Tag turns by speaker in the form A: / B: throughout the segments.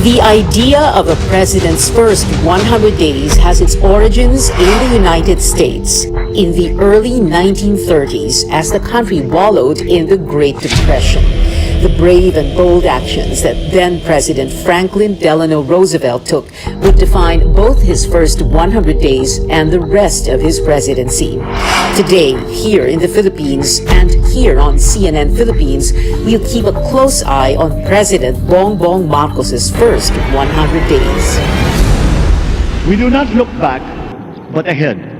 A: The idea of a president's first 100 days has its origins in the United States in the early 1930s as the country wallowed in the Great Depression. The brave and bold actions that then President Franklin Delano Roosevelt took would define both his first 100 days and the rest of his presidency. Today, here in the Philippines and here on CNN Philippines, we'll keep a close eye on President Bongbong Marcos's first 100 days.
B: We do not look back, but ahead.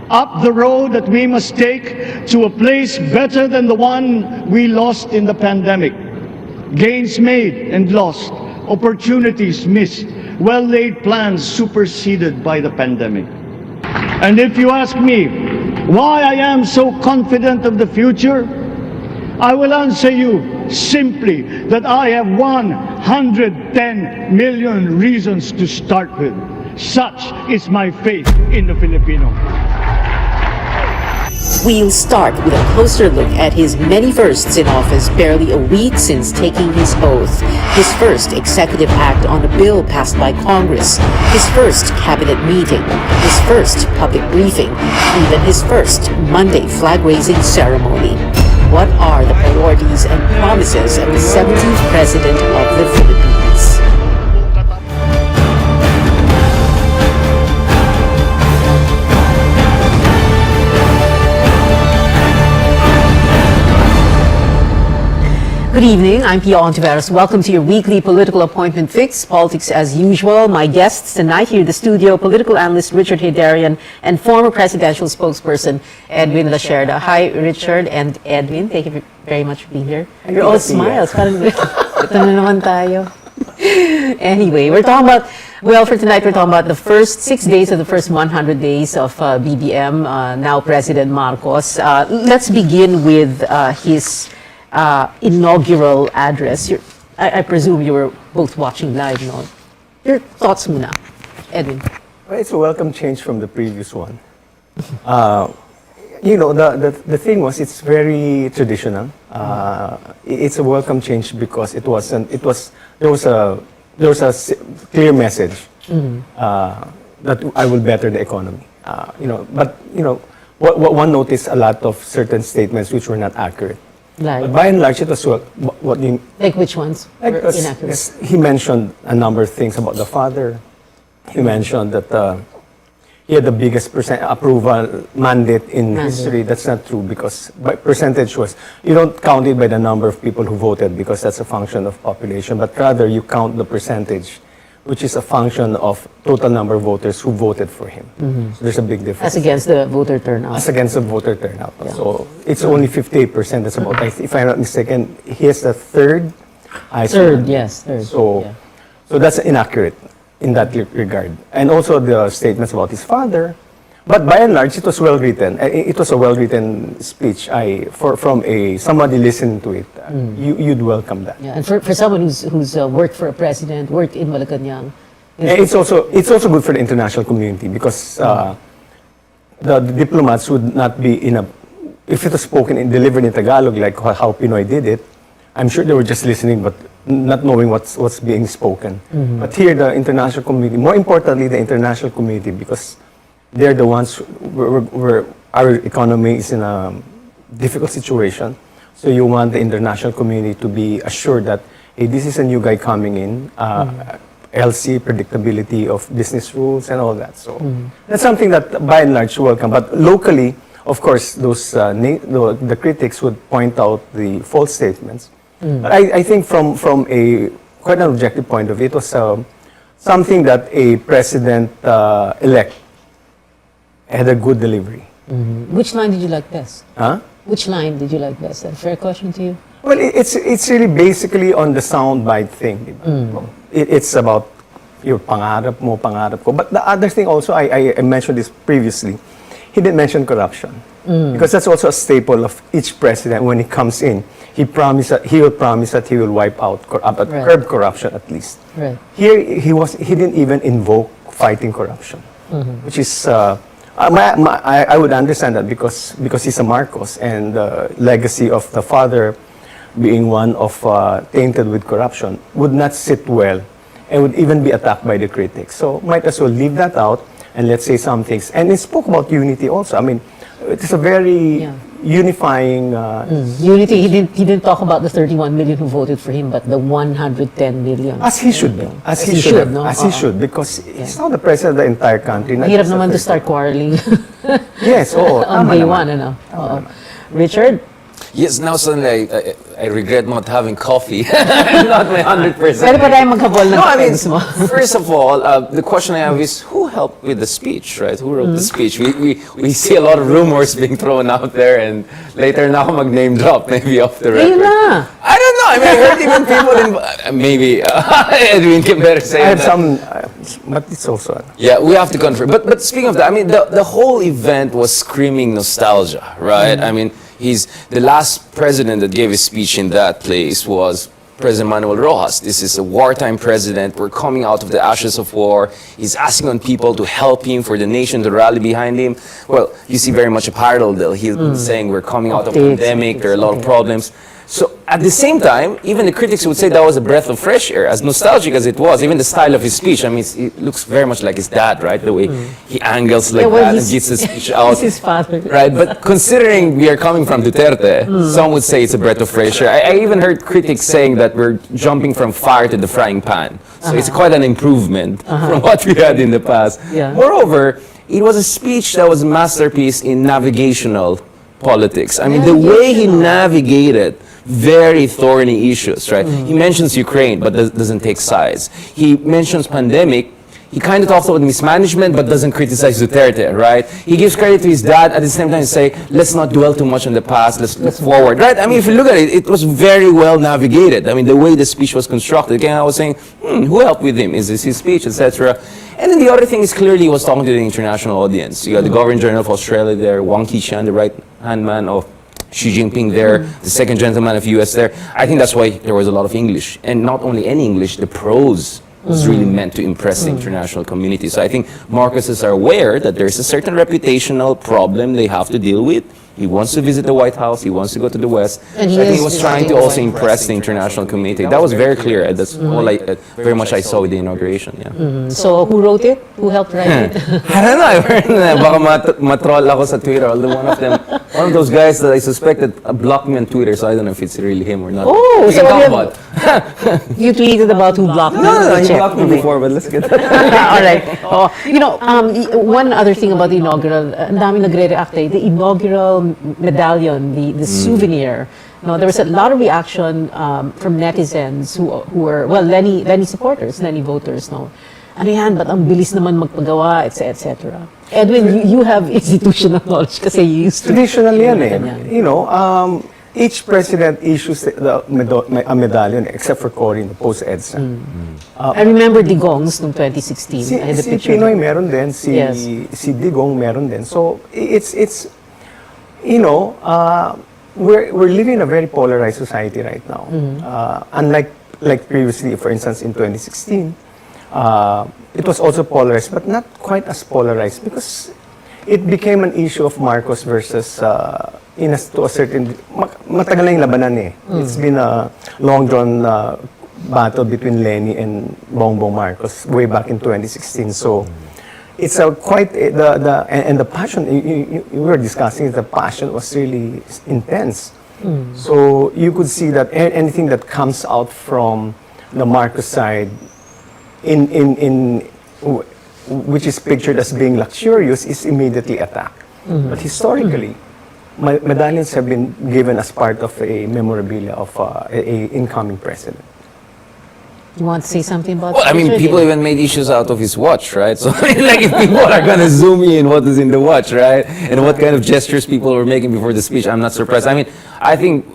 B: Up the road that we must take to a place better than the one we lost in the pandemic. Gains made and lost, opportunities missed, well-laid plans superseded by the pandemic. And if you ask me why I am so confident of the future, I will answer you simply that I have 110 million reasons to start with. Such is my faith in the Filipino.
A: We'll start with a closer look at his many firsts in office barely a week since taking his oath. His first executive act on a bill passed by Congress, his first cabinet meeting, his first public briefing, even his first Monday flag-raising ceremony. What are the priorities and promises of the 17th President of the Philippines? Good evening, I'm Pia Ontiveros. Welcome to your weekly political appointment fix, politics as usual. My guests tonight here in the studio, political analyst Richard Heydarian and former presidential spokesperson Edwin Lacerda. Hi, Richard and Edwin. Thank you very much for being here. You're all smiles. Parang ito na naman tayo. Anyway, we're talking about, well, for tonight we're talking about the first 6 days of the first 100 days of BBM, now President Marcos. Let's begin with his inaugural address. I presume you were both watching live, no? Your thoughts muna, Edwin.
C: Well, it's a welcome change from the previous one. You know, the thing was, it's very traditional. It's a welcome change because there was a clear message that I will better the economy. But one noticed a lot of certain statements which were not accurate.
A: Like,
C: but by and large, it was what you...
A: Like which ones were inaccurate?
C: He mentioned a number of things about the father. He mentioned that he had the biggest approval mandate in history. That's not true because by percentage was... You don't count it by the number of people who voted because that's a function of population, but rather you count the percentage, which is a function of total number of voters who voted for him. So there's a big difference.
A: As against the voter turnout.
C: As against the voter turnout.
A: Yeah.
C: So it's only 58%. That's about, if I'm not mistaken, he has the third.
A: Third, yes. Third.
C: So that's inaccurate in that regard. And also the statements about his father. But by and large, it was well written. It was a well written speech. From somebody listening to it, you'd welcome that.
A: Yeah, and for someone who's worked for a president, worked in Malacanang,
C: it's also good for the international community because the diplomats would not be if it was spoken and delivered in Tagalog like how Pinoy did it. I'm sure they were just listening but not knowing what's being spoken. But here, the international community, more importantly, the international community, because they're the ones where our economy is in a difficult situation. So you want the international community to be assured that, hey, this is a new guy coming in, LC, predictability of business rules and all that. So that's something that by and large welcome. But locally, of course, the critics would point out the false statements. But I think from a quite an objective point of view, it was something that a president-elect had a good delivery.
A: Which line did you like best?
C: Huh?
A: Which line did you like best? A fair question to you?
C: Well, it's really basically on the soundbite thing. It's about your pangarap mo, pangarap ko. But the other thing also, I mentioned this previously, he didn't mention corruption. Because that's also a staple of each president when he comes in. He will promise that he will wipe out, curb corruption at least.
A: Right.
C: Here, he didn't even invoke fighting corruption, which is... I would understand that because he's a Marcos and the legacy of the father being one of tainted with corruption would not sit well and would even be attacked by the critics. So might as well leave that out and let's say some things. And he spoke about unity also. I mean, it is a very unifying.
A: Unity. He didn't talk about the 31 million who voted for him, but the 110 million.
C: As he should be. As he should. No? As he should, because he's not the president of the entire country.
A: Hirap naman to start quarreling.
C: Yes, oo.
A: On day one, ano? Richard?
D: Yes, now suddenly I regret not having coffee. Not my 100%.
A: Pwede pa tayo maghabol ng
D: No, I mean,
A: friends mo.
D: first of all, the question I have is who helped with the speech, right? Who wrote the speech? We see a lot of rumors being thrown out there, and later na ako mag-name drop, maybe off the record.
A: Ayun na.
D: I don't know. I mean, I heard even people in maybe Edwin can better say
C: I have
D: that.
C: some, but it's also.
D: Yeah, we have to confirm. But speaking of that, I mean, the whole event was screaming nostalgia, right? I mean, the last president that gave a speech in that place was President Manuel Rojas. This is a wartime president. We're coming out of the ashes of war. He's asking on people to help him, for the nation to rally behind him. Well, you see very much a parallel there. He's saying we're coming out of a pandemic. There are a lot of problems. So at the same time, even the critics would say that was a breath of fresh air, as nostalgic as it was. Even the style of his speech, I mean, it looks very much like his dad, right? The way he angles like that and gets the speech out.
A: He's his father.
D: Right, but considering we are coming from Duterte, some would say it's a breath of fresh air. I even heard critics saying that we're jumping from fire to the frying pan. So it's quite an improvement from what we had in the past.
A: Yeah.
D: Moreover, it was a speech that was a masterpiece in navigational politics. I mean, the way he navigated very thorny issues, right? He mentions Ukraine, but doesn't take sides. He mentions pandemic. He kind of talks about mismanagement, but doesn't criticize Duterte, right? He gives credit to his dad, at the same time say, let's not dwell too much on the past, let's look forward, right? I mean, if you look at it, it was very well navigated. I mean, the way the speech was constructed. Again, I was saying, who helped with him? Is this his speech, etc.? And then the other thing is clearly he was talking to the international audience. You got the Governor General of Australia there, Wang Qishan, the right-hand man of Xi Jinping there, the second gentleman of US there. I think that's why there was a lot of English. And not only any English, the prose was really meant to impress the international community. So I think Marcoses are aware that there's a certain reputational problem they have to deal with. He wants to visit the White House. He wants to go to the West.
A: And
D: So I think
A: is
D: he was trying to also impress the international community. That was very clear. That's all very much I saw with the inauguration. Yeah.
A: So who wrote it? Who helped write it?
D: I don't know. I've heard na baka matroll ako sa Twitter. Although one of those guys that I suspected blocked me on Twitter, so I don't know if it's really him or not.
A: Oh,
D: We
A: so
D: can talk
A: you-
D: about.
A: You tweeted about who blocked you.
C: No, he
A: Check.
C: blocked me
A: Okay.
C: before, but let's get
A: All right. Oh, you know, one other thing about the inaugural, ang dami nagre-react eh, the inaugural medallion, the souvenir. No, there was a lot of reaction from netizens who were, well, Lenny supporters, Lenny voters, no. Ano yan, ba't ang bilis naman magpagawa, etc. Edwin, you have institutional knowledge kasi you used to.
C: Traditional yan eh.
A: Ganyan.
C: You know, each president issues a medallion except for Cory in the post-EDSA.
A: I remember Digongs noong 2016.
C: Si,
A: I had a
C: si
A: picture.
C: Pinoy meron din,
A: Yes.
C: si Digong meron din. So it's you know, we're living in a very polarized society right now. Unlike previously, for instance, in 2016, it was also polarized, but not quite as polarized because it became an issue of Marcos versus to a certain matagal na yung labanan eh. It's been a long drawn battle between Lenny and Bongbong Marcos way back in 2016. So it's a quite the passion you were discussing, the passion was really intense. So you could see that anything that comes out from the Marcos side which is pictured as being luxurious is immediately attacked. But historically, medallions have been given as part of a memorabilia of a incoming president.
A: You want to say something about
D: Well, I mean,
A: Richard?
D: people even made issues out of his watch, right? So, I mean, like, if people are going to zoom in what is in the watch, right? And what kind of gestures people were making before the speech, I'm not surprised. I mean, I think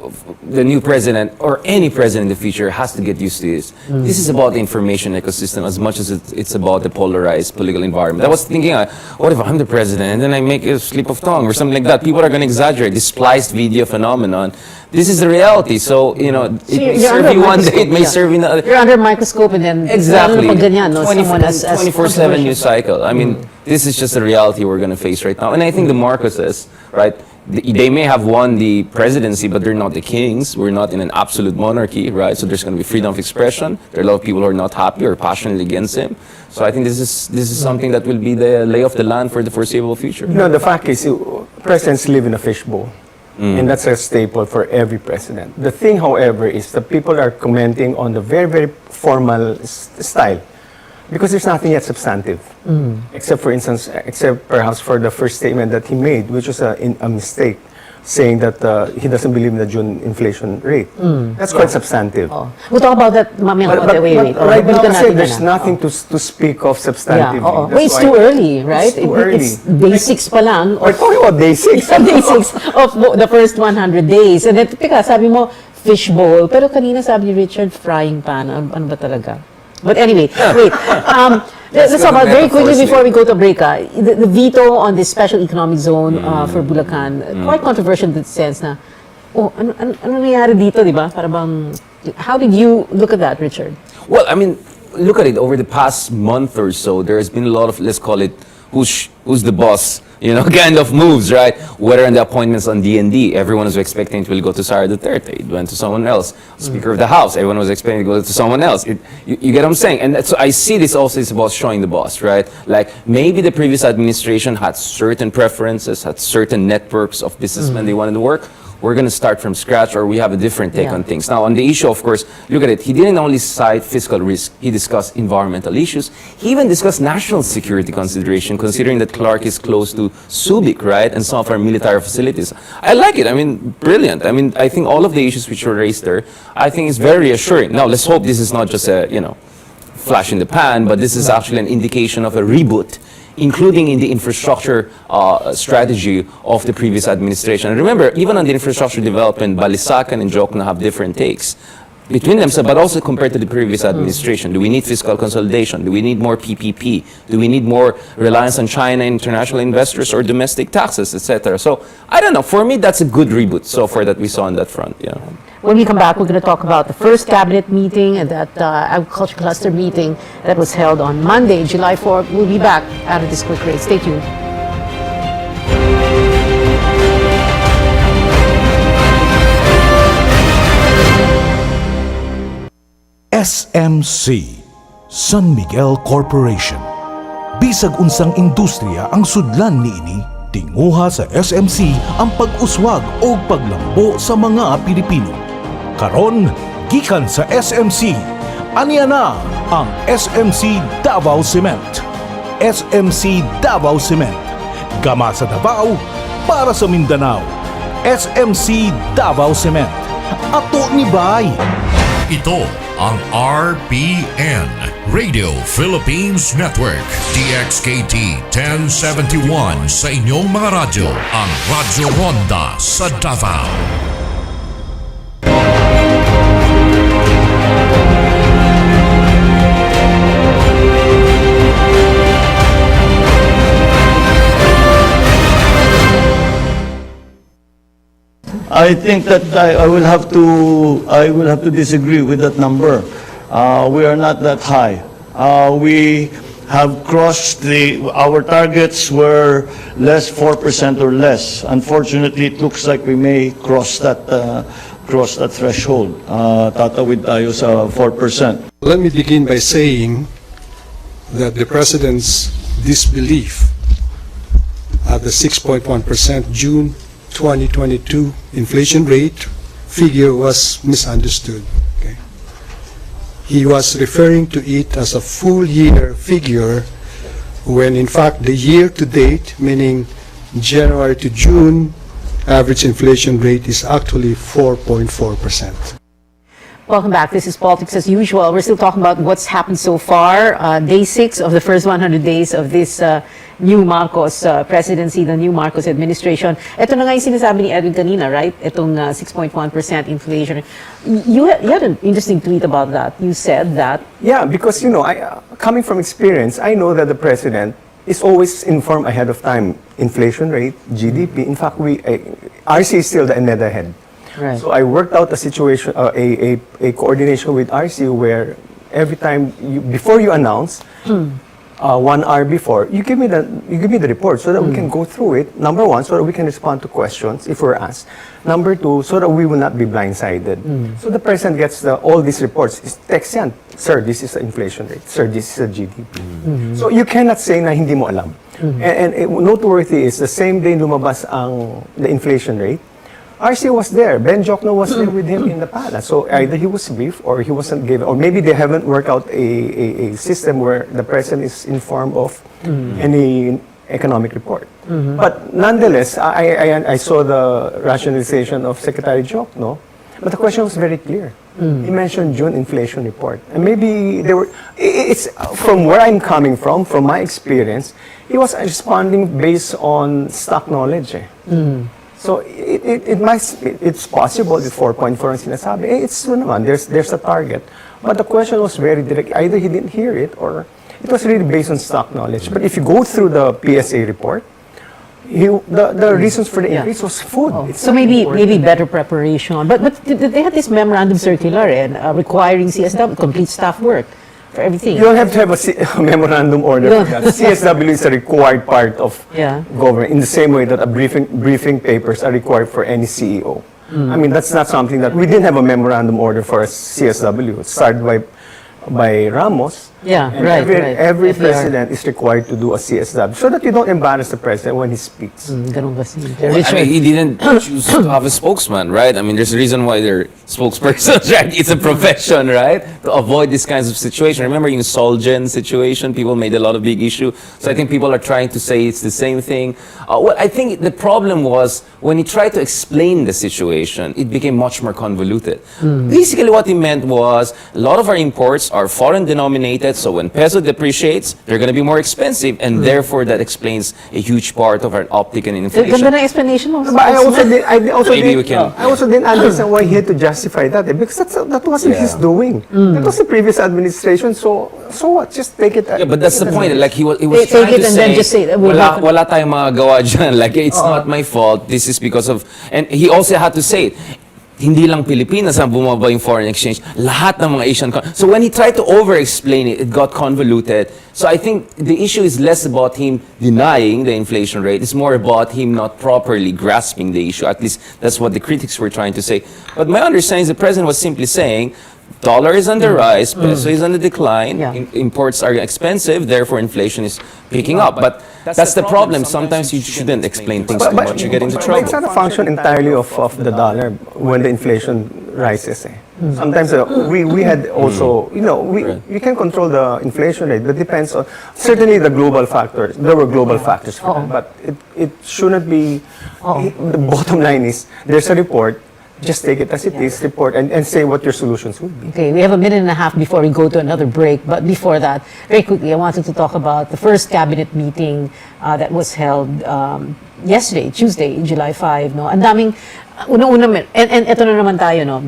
D: the new president, or any president in the future, has to get used to this. This is about the information ecosystem as much as it's about the polarized political environment. I was thinking, what if I'm the president and then I make a slip of tongue or something like that? People are going to exaggerate. This spliced video phenomenon. This is the reality. So, you know, it may
A: you're
D: serve
A: under
D: you one day,
A: microscope,
D: it may
A: yeah.
D: serve in the other.
A: You're under a microscope and then
D: Exactly.
A: lalo na pag ganyan, no? Someone as
D: 24/7 news cycle. I mean, this is just the reality we're going to face right now. And I think the Marcoses, right, they may have won the presidency, but they're not the kings. We're not in an absolute monarchy, right? So there's going to be freedom of expression. There are a lot of people who are not happy or passionately against him. So I think this is something that will be the lay of the land for the foreseeable future.
C: No, the fact is, presidents live in a fishbowl. And that's a staple for every president. The thing, however, is that people are commenting on the very, very formal style because there's nothing yet substantive. Except, for instance, except perhaps for the first statement that he made, which was a mistake, saying that he doesn't believe in the June inflation rate. That's quite substantive.
A: Oh. We'll talk about that mamaya. Wait.
C: Right now,
A: balikan
C: kasi
A: natin
C: there's
A: yan,
C: nothing to speak of substantively.
A: Yeah,
C: That's
A: wait, it's
C: why-
A: too early, right?
C: It's too early.
A: It's day 6 pa lang.
C: We're talking about day 6.
A: Day 6 of the first 100 days. And then, teka, sabi mo, fishbowl. Pero kanina sabi ni Richard, frying pan. Ano ba talaga? But anyway, wait. Let's talk about very quickly before we go to break. The veto on this special economic zone for Bulacan, quite controversial in the sense na, ano nangyayari dito, di ba? Para bang, how did you look at that, Richard?
D: Well, I mean, look at it. Over the past month or so, there has been a lot of, let's call it, who's the boss, kind of moves, right? Whether in the appointments on D&D, everyone was expecting it will go to Sara Duterte. It went to someone else. Speaker of the House, everyone was expecting it to go to someone else. You get what I'm saying? And so I see this also is about showing the boss, right? Like, maybe the previous administration had certain preferences, had certain networks of businessmen they wanted to work. We're going to start from scratch, or we have a different take on things. Now, on the issue, of course, look at it. He didn't only cite fiscal risk. He discussed environmental issues. He even discussed national security consideration, considering that Clark is close to Subic, right, and some of our military facilities. I like it. I mean, brilliant. I mean, I think all of the issues which were raised there, I think is very reassuring. Now, let's hope this is not just a, flash in the pan, but this is actually an indication of a reboot, including in the infrastructure strategy of the previous administration. And remember, even on the infrastructure development, Balisacan and Jokno have different takes between themselves, but also compared to the previous administration. Do we need fiscal consolidation? Do we need more PPP? Do we need more reliance on China, international investors, or domestic taxes, etc.? So, I don't know. For me, that's a good reboot so far that we saw on that front. Yeah.
A: When we come back, we're going to talk about the first cabinet meeting and that agriculture cluster meeting that was held on Monday, July 4th. We'll be back after this quick break. Stay tuned.
E: SMC, San Miguel Corporation. Bisag unsang industriya ang sudlan niini, tinguha sa SMC ang pag-uswag o paglambo sa mga Pilipino. Karon, gikan sa SMC, aniya na ang SMC Davao Cement. SMC Davao Cement, gama sa Davao para sa Mindanao. SMC Davao Cement, ato ni Bay.
F: Ito ang RPN, Radio Philippines Network, DXKT 1071 sa inyong mga radyo, ang Radyo Ronda sa Davao.
B: I think that I will have to disagree with that number. We are not that high. We have crossed our targets were less 4% or less. Unfortunately, it looks like we may cross that threshold. Tatawid tayo sa 4%.
G: Let me begin by saying that the President's disbelief at the 6.1% June 2022 inflation rate figure was misunderstood. Okay? He was referring to it as a full year figure when in fact the year to date, meaning January to June, average inflation rate is actually 4.4%.
A: Welcome back. This is Politics as usual. We're still talking about what's happened so far. Day 6 of the first 100 days of this new Marcos presidency, the new Marcos administration. Ito na nga yung sinasabi ni Edwin kanina, right? Itong 6.1% inflation. You had an interesting tweet about that. You said that.
C: Yeah, because, coming from experience, I know that the president is always informed ahead of time. Inflation rate, GDP. In fact, RC is still the head.
A: Right.
C: So I worked out a situation, a coordination with RC where every time, before you announce, 1 hour before, you give me the report so that we can go through it. Number one, so that we can respond to questions if we're asked. Number two, so that we will not be blindsided. So the president gets all these reports. Text yan, sir, this is the inflation rate. Sir, this is the GDP. So you cannot say na hindi mo alam. And noteworthy is the same day lumabas the inflation rate, RC was there. Ben Jokno was there with him in the palace. So either he was briefed or he wasn't given, or maybe they haven't worked out a system where the president is informed of any economic report. But nonetheless, I saw the rationalization of Secretary Jokno, but the question was very clear. He mentioned June inflation report. And maybe it's from where I'm coming from my experience, he was responding based on stock knowledge. So it's possible that 4.4 ang sinasabi. It's true naman, there's a target. But the question was very direct. Either he didn't hear it or it was really based on stock knowledge. But if you go through the PSA report, the reasons for the increase was food.
A: So maybe better preparation. But they had this memorandum circular requiring CSW complete staff work for everything.
C: You don't have to have a memorandum order for that. CSW is a required part of government in the same way that a briefing papers are required for any CEO. I mean, that's not something that we didn't have a memorandum order for a CSW. It started by Ramos. And every president is required to do a CSW so that you don't embarrass the president when he speaks.
A: Ganun kasi.
D: Well, I mean, he didn't choose to have a spokesman, right? I mean, there's a reason why they're spokespersons, right? It's a profession, right? To avoid this kinds of situation. Remember in Solgen situation, people made a lot of big issue. So I think people are trying to say it's the same thing. Well, I think the problem was when he tried to explain the situation, it became much more convoluted. Basically what he meant was a lot of our imports are foreign denominated. So when peso depreciates, they're going to be more expensive, and therefore that explains a huge part of our uptick in inflation.
A: Ganda na explanation mo.
C: But I also didn't understand why he had to justify that because that wasn't his doing. That was the previous administration. So what? Just take it.
D: Yeah, but that's the point. Like he was
A: Take
D: trying
A: it
D: to
A: and
D: say,
A: then just say,
D: wala tayong magagawa dyan. Like it's not my fault. This is because of, and he also had to say it. Hindi lang Pilipinas ang bumaba yung foreign exchange. Lahat ng mga Asian So when he tried to over-explain it, it got convoluted. So I think the issue is less about him denying the inflation rate. It's more about him not properly grasping the issue. At least that's what the critics were trying to say. But my understanding is the president was simply saying, dollar is on the rise, peso is on the decline, imports are expensive, therefore inflation is picking up. But that's the problem. Sometimes you shouldn't explain things too much. You get into trouble.
C: It's not a function entirely of the dollar when the inflation rises. Sometimes we had also, we can control the inflation rate, but depends on, certainly the global factors. There were global factors for that, but it shouldn't be, the bottom line is, there's a report, just take it as it is, report, and say what your solutions would be.
A: Okay, we have a minute and a half before we go to another break. But before that, very quickly, I wanted to talk about the first cabinet meeting that was held yesterday, Tuesday, July 5. No? Ang daming, una-una, and ito na naman tayo, no?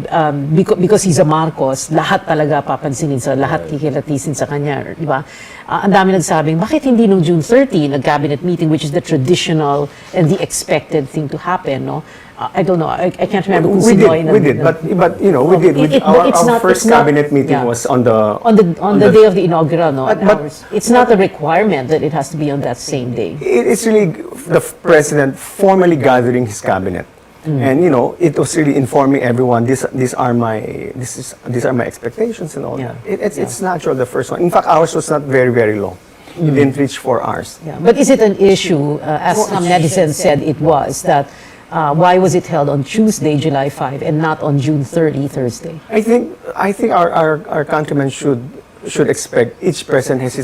A: Because he's a Marcos, lahat talaga papansinin sa, lahat kikilatisin sa kanya, di ba? Ang dami nagsabing, bakit hindi nung June 30, nag-cabinet meeting, which is the traditional and the expected thing to happen, no? I don't know. I can't remember.
C: We did. But we did. Our first cabinet meeting was on the
A: day of the inaugural. No, but it's not a requirement that it has to be on that same day.
C: It's really the president formally gathering his cabinet, and it was really informing everyone. These are my expectations and all that. It's natural. The first one. In fact, ours was not very, very long. It didn't reach 4 hours.
A: Yeah. But is it an issue, as some netizens said it was, that why was it held on Tuesday, July 5, and not on June 30, Thursday?
C: I think our countrymen should expect each president has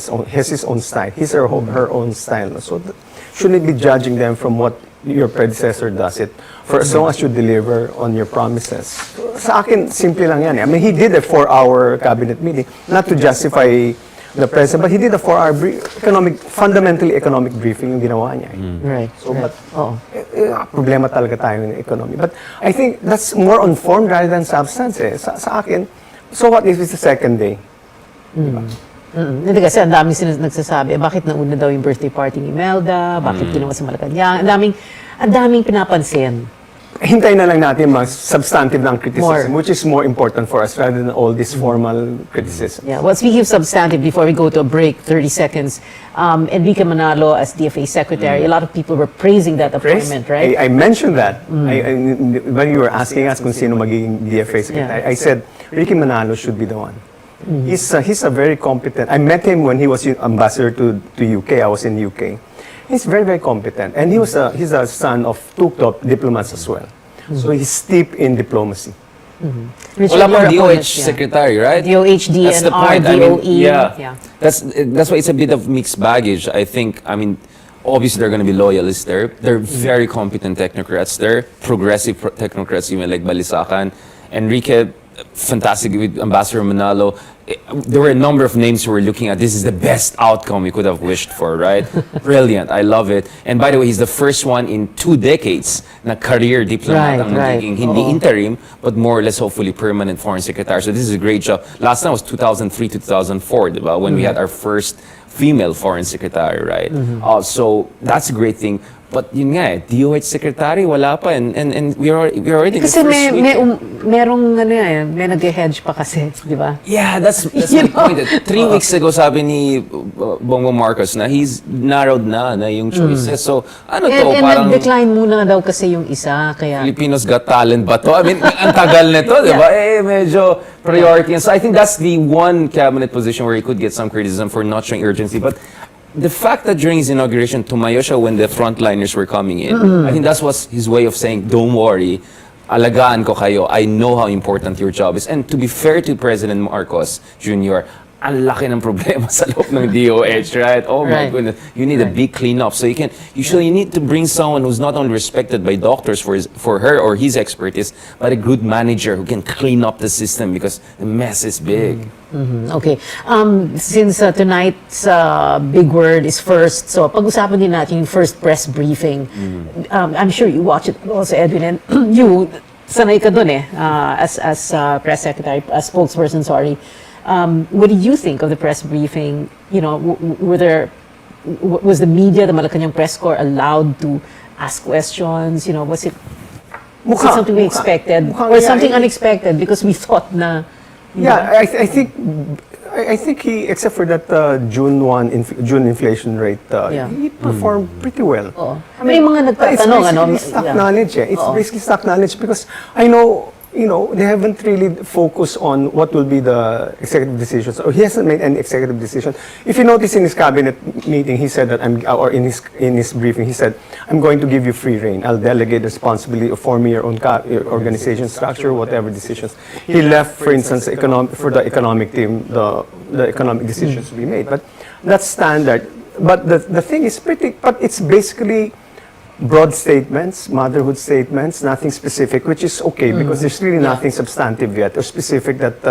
C: his own style, his or her own style. So shouldn't be judging them from what your predecessor does it. For as long as you deliver on your promises. Sa akin, simple lang yan. I mean, he did a 4-hour cabinet meeting, not to justify the president, but he did a 4-hour fundamentally economic briefing yung ginawa niya.
A: Right.
C: So, but problema talaga tayo ng economy. But I think that's more on form rather than substance. Sa akin, so what if it's the second day?
A: Hindi kasi ang dami nagsasabi, bakit nauna daw yung birthday party ni Imelda, bakit ginawa sa Malacanang, ang daming pinapansin.
C: hintay na lang natin mga substantive ng criticism,
A: More.
C: which is more important for us rather than all this formal criticism.
A: Yeah. Well, speaking of substantive, before we go to a break, 30 seconds, Enrique Manalo as DFA Secretary, a lot of people were praising that appointment, right?
C: I mentioned that. When you were asking us kung sino magiging DFA Secretary, I said, Ricky Manalo should be the one. He's a very competent. I met him when he was ambassador to UK. I was in UK. He's very, very competent. And he's a son of two top diplomats as well. So he's steeped in diplomacy.
A: Richard,
D: Wala
A: your
D: pang
A: opponent,
D: DOH secretary, right?
A: DOH,
D: That's the point.
A: DNR, DOE.
D: Yeah. That's why it's a bit of mixed baggage. I think, obviously they're going to be loyalists there. They're very competent technocrats there, progressive technocrats, even like Balisacan. Enrique, fantastic with Ambassador Manalo. There were a number of names we were looking at. This is the best outcome we could have wished for, right? Brilliant. I love it. And by the way, he's the first one in 2 decades na career diplomat ang nagiging hindi interim, but more or less hopefully permanent foreign secretary. So this is a great job. Last time was 2003 to 2004, diba? When we had our first female foreign secretary, right? So that's a great thing. But yun nga DOH secretary, wala pa. And we're already in the
A: Kasi
D: first
A: may
D: week.
A: merong may nag-hedge pa kasi, di ba?
D: Yeah, that's
A: You
D: my
A: know?
D: point. 3 weeks ago, sabi ni Bongbong Marcos na he's narrowed na yung choices. So, ano to,
A: And
D: parang
A: nag-decline muna daw kasi yung isa, kaya...
D: Filipinos Got Talent ba to? Ang tagal nito, di ba? Medyo priority. And so I think that's the one cabinet position where he could get some criticism for not showing urgency. But the fact that during his inauguration, tumayo siya when the frontliners were coming in, I think that was his way of saying, don't worry, alagaan ko kayo. I know how important your job is. And to be fair to President Marcos Jr., ang laki ng problema sa loob ng DOH, right? Oh my goodness. You need a big cleanup. So you need to bring someone who's not only respected by doctors for her or his expertise, but a good manager who can clean up the system because the mess is big.
A: Okay. Since tonight's big word is first, so pag-usapan din natin yung first press briefing. I'm sure you watch it also, Edwin, and you, sanay ka dun as press secretary, as spokesperson, sorry. What did you think of the press briefing? You know, was the media, the Malacanang press corps, allowed to ask questions? You know, was it something we expected or something unexpected because we thought na?
C: Yeah, I think he, except for that June inflation rate, he performed pretty well.
A: May mga nagtatanong,
C: It's basically stock knowledge. It's basically stock knowledge because I know, they haven't really focused on what will be the executive decisions, or he hasn't made any executive decision. If you notice in his cabinet meeting, he said that or in his briefing, he said, I'm going to give you free rein. I'll delegate the responsibility of forming your own organization structure, whatever decisions. He left, for instance, for the economic team, the economic decisions to be made. But that's standard. But the thing is but it's basically broad statements, motherhood statements, nothing specific, which is okay because there's really nothing substantive yet or specific that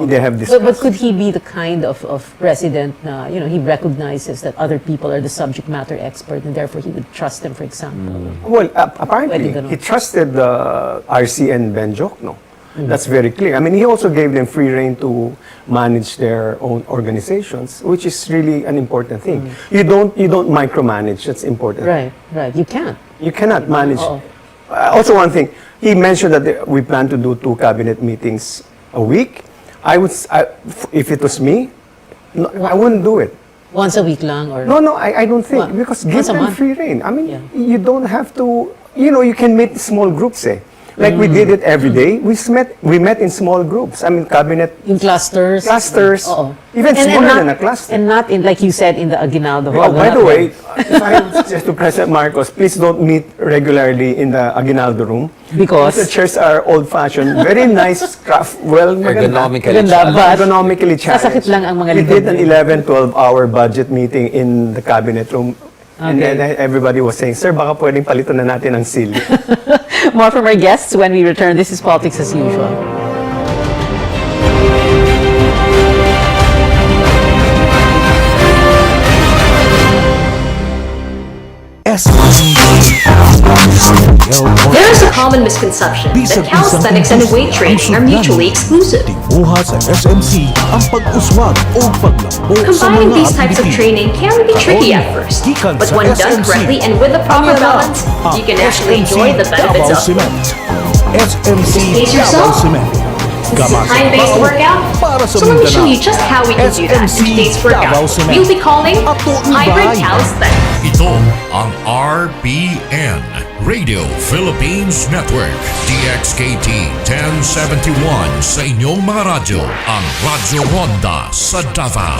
C: they have discussed.
A: But could he be the kind of president na, he recognizes that other people are the subject matter expert and therefore he would trust them, for example?
C: Well, apparently,
A: Pwede ganun.
C: he trusted RC and Ben Jokno. That's very clear. I mean, he also gave them free rein to manage their own organizations, which is really an important thing. You don't micromanage. That's important.
A: Right. You can't.
C: You cannot manage. Also, one thing, he mentioned that we plan to do 2 cabinet meetings a week. If it was me, no, I wouldn't do it.
A: Once a week lang or?
C: No, I don't think.
A: What?
C: Because give
A: Once a
C: them
A: month?
C: free rein. I mean, you don't have to, you can meet small groups, Like we did it every day. We met in small groups. I mean, cabinet
A: In clusters?
C: clusters, even smaller than a cluster.
A: And not in, like you said, in the Aguinaldo
C: Oh,
A: Hall.
C: by the way, if I would suggest to President Marcos, please don't meet regularly in the Aguinaldo room.
A: Because?
C: The chairs are old-fashioned, very nice craft,
D: Ergonomically
C: ergonomically challenged.
A: Sasakit lang ang mga
C: We did
A: likod.
C: an 11-12 hour budget meeting in the cabinet room. And then everybody was saying, sir, baka pwedeng palitan na natin ang silly.
A: More from our guests when we return. This is Politics as Usual.
H: There is a common misconception that calisthenics and weight training are mutually exclusive.
E: Tinguha sa SMC ang pag-uswag o paglambo sa
H: Combining
E: mga
H: these types of
E: ability.
H: training can be tricky at first,
E: Gikan
H: but
E: sa
H: when done
E: SMC,
H: correctly and with the proper
E: ayan na
H: balance,
E: ang
H: you can actually
E: SMC
H: enjoy the benefits
E: Davao
H: of it.
E: Cement. SMC
H: Pace
E: Davao
H: yourself.
E: Cement.
H: This is a time-based workout,
E: para sa
H: so let me
E: Mindanao.
H: show you just how we can do that in
E: SMC
H: today's workout.
E: Davao Cement.
H: We'll be calling
E: Ato
H: hybrid
E: ibay.
H: calisthenics.
F: Ito ang RPN, Radio Philippines Network, DXKT 1071 sa inyong mga radyo, ang Radyo Ronda sa Davao.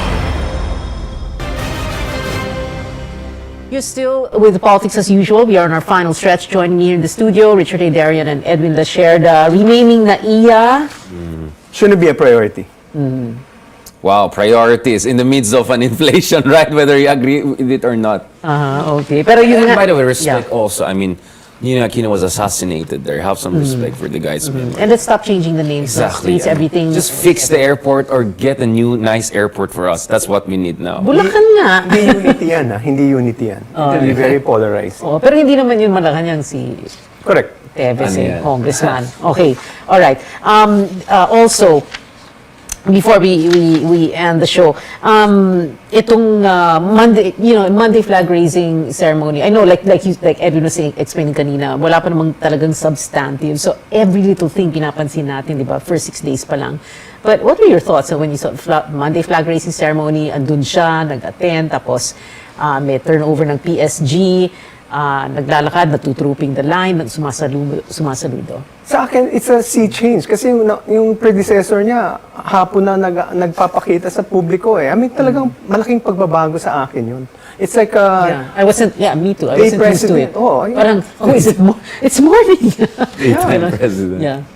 A: You're still with Politics as usual. We are on our final stretch. Joining me here in the studio, Richard A. Darian and Edwin Lasherda. Renaming na iya.
C: Shouldn't be a priority.
D: Wow, priorities in the midst of an inflation, right? Whether you agree with it or not.
A: Okay. Pero yun
D: And
A: nga-
D: by the way, respect
A: Yeah.
D: also. I mean, Nino Aquino was assassinated there. Have some respect for the guys.
A: And let's stop changing the names of
D: Exactly.
A: streets,
D: I mean,
A: everything.
D: Just fix the airport or get a new nice airport for us. That's what we need now.
A: Bulacan nga.
C: Hindi unity yan, Hindi unity yan. It will be very polarized.
A: Oh, pero hindi naman yun Malacanang si
C: Correct.
A: Teves,
D: Ano yan?
A: congressman. Okay, all right. Also, before we end the show, itong Monday flag raising ceremony. I know, like Edwin was saying, explaining kanina, wala pa namang talagang substantive. So every little thing pinapansin natin, di ba? First 6 days pa lang. But what were your thoughts when you saw Monday flag raising ceremony? Andun siya, nag-attend, tapos may turnover ng PSG. Naglalakad, natutrooping the line, sumasaludo.
C: Sa akin, it's a sea change. Kasi yung predecessor niya, hapon na nagpapakita sa publiko eh. I mean, talagang malaking pagbabago sa akin yun. It's like a...
A: Me too. I
C: Day
A: wasn't used to
C: president.
A: it.
C: Oh, yeah.
A: Parang, is it it's morning.
D: Daytime president.
A: Yeah.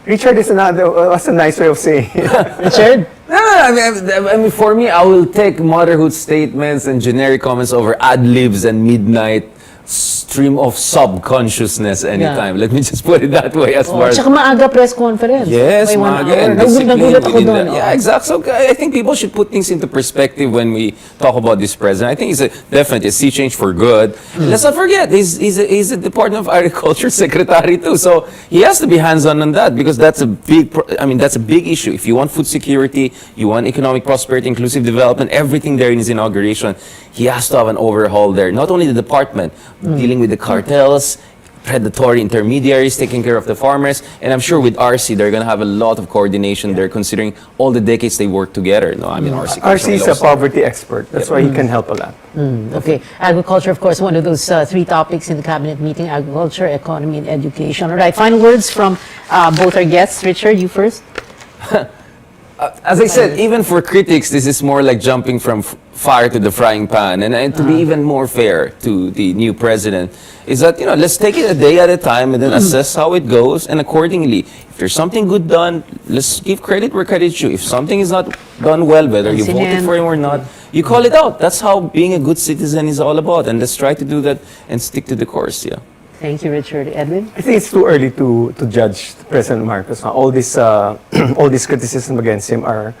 C: Richard was a nice way of saying it.
A: Richard?
D: No, I mean, for me, I will take motherhood statements and generic comments over ad-libs and midnight stream of subconsciousness anytime. Let me just put it that way as far as...
A: Tsaka maaga press conference.
D: Yes,
A: By 1
D: maaga
A: hour.
D: and discipline
A: Nagulat ako
D: within
A: doon.
D: that. Yeah, exactly. So I think people should put things into perspective when we talk about this president. I think it's definitely a sea change for good. Let's not forget, he's a Department of Agriculture secretary too. So he has to be hands-on on that because that's a big, that's a big issue. If you want food security, you want economic prosperity, inclusive development, everything there in his inauguration, he has to have an overhaul there. Not only the department, dealing with the cartels, predatory intermediaries, taking care of the farmers, and I'm sure with RC they're going to have a lot of coordination there, considering all the decades they worked together. No, I mean RC.
C: RC is a poverty expert. That's why he can help a lot.
A: Okay. Agriculture, of course, one of those 3 topics in the cabinet meeting: agriculture, economy, and education. All right. Final words from both our guests. Richard, you first.
D: As I said, even for critics, this is more like jumping from fire to the frying pan. And to be even more fair to the new president, is that, let's take it a day at a time and then assess how it goes. And accordingly, if there's something good done, let's give credit where credit's due. If something is not done well, whether you voted for him or not, you call it out. That's how being a good citizen is all about. And let's try to do that and stick to the course, yeah.
A: Thank you, Richard. Edwin?
C: I think it's too early to judge President Marcos. All this all this criticism against him are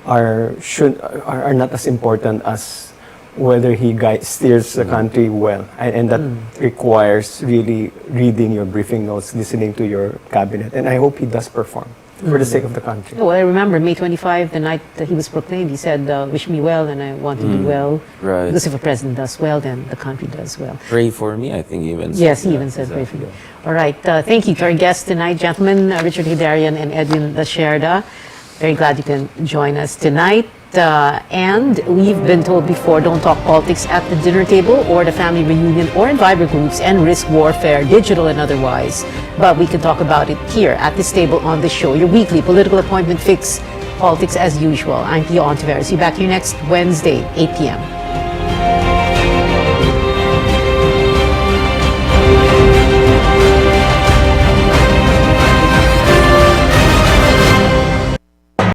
C: not as important as whether he steers the country well, and that requires really reading your briefing notes, listening to your cabinet, and I hope he does perform for the sake of the country.
A: Well, I remember May 25, the night that he was proclaimed, he said, wish me well and I want to do well.
D: Right.
A: Because if a president does well, then the country does well.
D: Pray for me, I think even.
A: Yes, he even said pray for you. All right. Thank you to our guests tonight, gentlemen, Richard Hidarian and Edwin Lasherda. Very glad you can join us tonight. And we've been told before, don't talk politics at the dinner table or the family reunion or in Viber groups and risk warfare, digital and otherwise. But we can talk about it here at this table on the show, your weekly political appointment fix, politics as usual. I'm Pia Ontiveros. See you back here next Wednesday, 8 p.m.